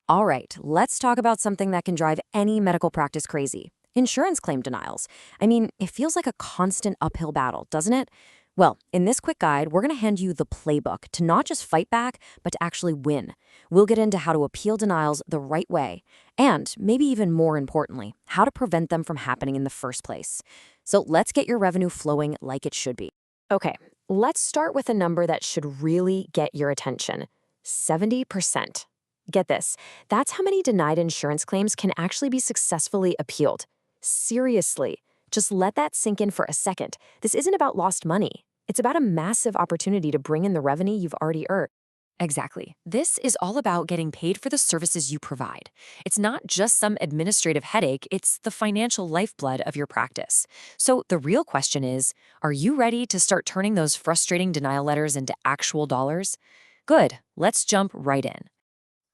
All right, let's talk about something that can drive any medical practice crazy. Insurance claim denials. I mean, it feels like a constant uphill battle, doesn't it? Well, in this quick guide, we're going to hand you the playbook to not just fight back, but to actually win. We'll get into how to appeal denials the right way, and maybe even more importantly, how to prevent them from happening in the first place. So let's get your revenue flowing like it should be. Okay, let's start with a number that should really get your attention. 70%. Get this, that's how many denied insurance claims can actually be successfully appealed. Seriously, just let that sink in for a second. This isn't about lost money. It's about a massive opportunity to bring in the revenue you've already earned. Exactly. This is all about getting paid for the services you provide. It's not just some administrative headache, it's the financial lifeblood of your practice. So the real question is, are you ready to start turning those frustrating denial letters into actual dollars? Good, let's jump right in.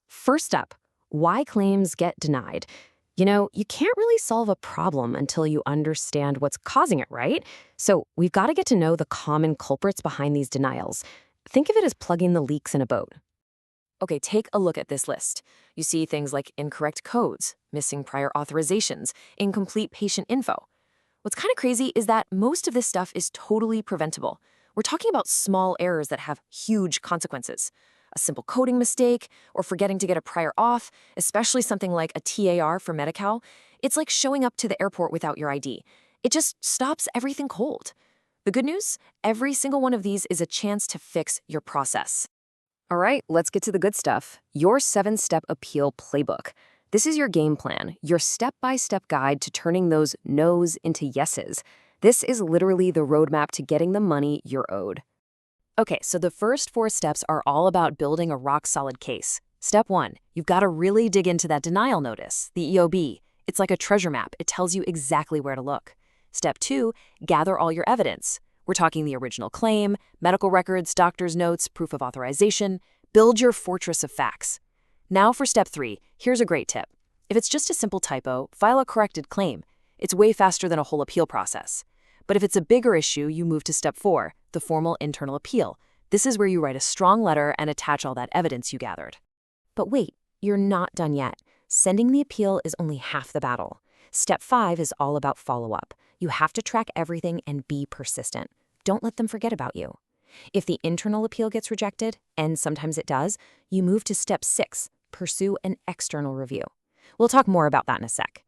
First up, why claims get denied. You can't really solve a problem until you understand what's causing it, right? So we've got to get to know the common culprits behind these denials. Think of it as plugging the leaks in a boat. Okay, take a look at this list. You see things like incorrect codes, missing prior authorizations, incomplete patient info. What's kind of crazy is that most of this stuff is totally preventable. We're talking about small errors that have huge consequences. A simple coding mistake, or forgetting to get a prior auth, especially something like a TAR for Medi-Cal, it's like showing up to the airport without your ID. It just stops everything cold. The good news? Every single one of these is a chance to fix your process. All right, let's get to the good stuff. Your 7-step appeal playbook. This is your game plan, your step-by-step guide to turning those no's into yeses. This is literally the roadmap to getting the money you're owed. Okay, so the first 4 steps are all about building a rock-solid case. Step 1, you've got to really dig into that denial notice, the EOB. It's like a treasure map. It tells you exactly where to look. Step 2, gather all your evidence. We're talking the original claim, medical records, doctor's notes, proof of authorization. Build your fortress of facts. Now for step 3, here's a great tip. If it's just a simple typo, file a corrected claim. It's way faster than a whole appeal process. But if it's a bigger issue, you move to step 4, the formal internal appeal. This is where you write a strong letter and attach all that evidence you gathered. But wait, you're not done yet. Sending the appeal is only half the battle. Step 5 is all about follow-up. You have to track everything and be persistent. Don't let them forget about you. If the internal appeal gets rejected, and sometimes it does, you move to step 6, pursue an external review. We'll talk more about that in a sec.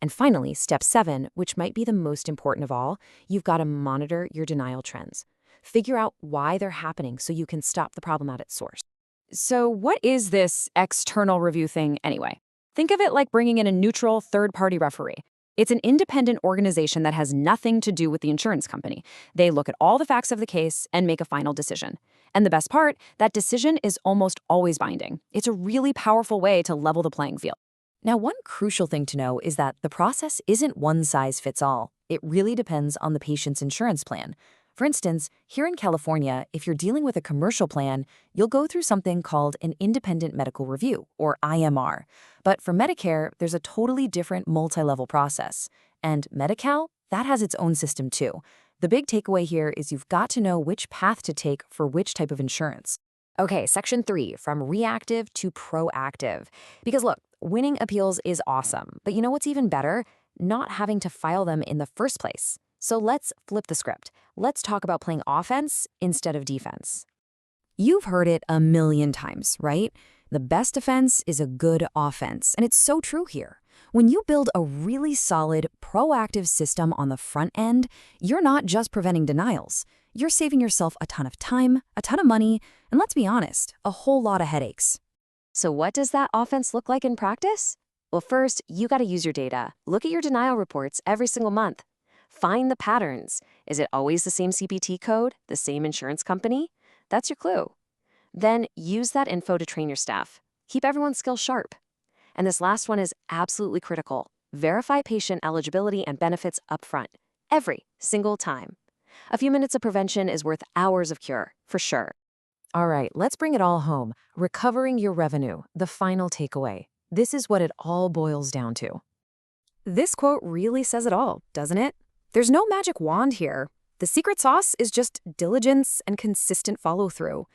And finally, step 7, which might be the most important of all, you've got to monitor your denial trends. Figure out why they're happening so you can stop the problem at its source. So what is this external review thing anyway? Think of it like bringing in a neutral third-party referee. It's an independent organization that has nothing to do with the insurance company. They look at all the facts of the case and make a final decision. And the best part, that decision is almost always binding. It's a really powerful way to level the playing field. Now, one crucial thing to know is that the process isn't one size fits all. It really depends on the patient's insurance plan. For instance, here in California, if you're dealing with a commercial plan, you'll go through something called an independent medical review, or IMR. But for Medicare, there's a totally different multi-level process. And Medi-Cal, that has its own system too. The big takeaway here is you've got to know which path to take for which type of insurance. Okay, section 3, from reactive to proactive. Because look, winning appeals is awesome, but you know what's even better? Not having to file them in the first place. So let's flip the script. Let's talk about playing offense instead of defense. You've heard it a million times, right? The best defense is a good offense, and it's so true here. When you build a really solid, proactive system on the front end, you're not just preventing denials. You're saving yourself a ton of time, a ton of money, and let's be honest, a whole lot of headaches. So what does that offense look like in practice? Well, first, you got to use your data. Look at your denial reports every single month. Find the patterns. Is it always the same CPT code, the same insurance company? That's your clue. Then use that info to train your staff. Keep everyone's skills sharp. And this last one is absolutely critical. Verify patient eligibility and benefits upfront, every single time. A few minutes of prevention is worth hours of cure, for sure. All right, let's bring it all home. Recovering your revenue, the final takeaway. This is what it all boils down to. This quote really says it all, doesn't it? There's no magic wand here. The secret sauce is just diligence and consistent follow-through.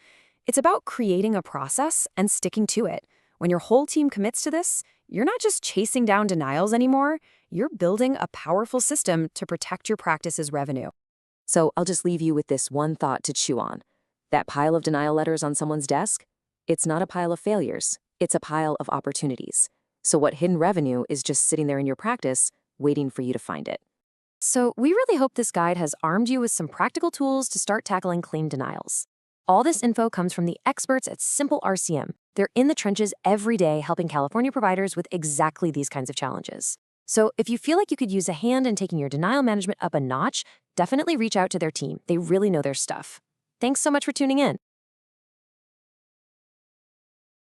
It's about creating a process and sticking to it. When your whole team commits to this, you're not just chasing down denials anymore, you're building a powerful system to protect your practice's revenue. So I'll just leave you with this one thought to chew on. That pile of denial letters on someone's desk, it's not a pile of failures, it's a pile of opportunities. So what hidden revenue is just sitting there in your practice, waiting for you to find it? So we really hope this guide has armed you with some practical tools to start tackling claim denials. All this info comes from the experts at Simple RCM. They're in the trenches every day helping California providers with exactly these kinds of challenges. So if you feel like you could use a hand in taking your denial management up a notch, definitely reach out to their team. They really know their stuff. Thanks so much for tuning in.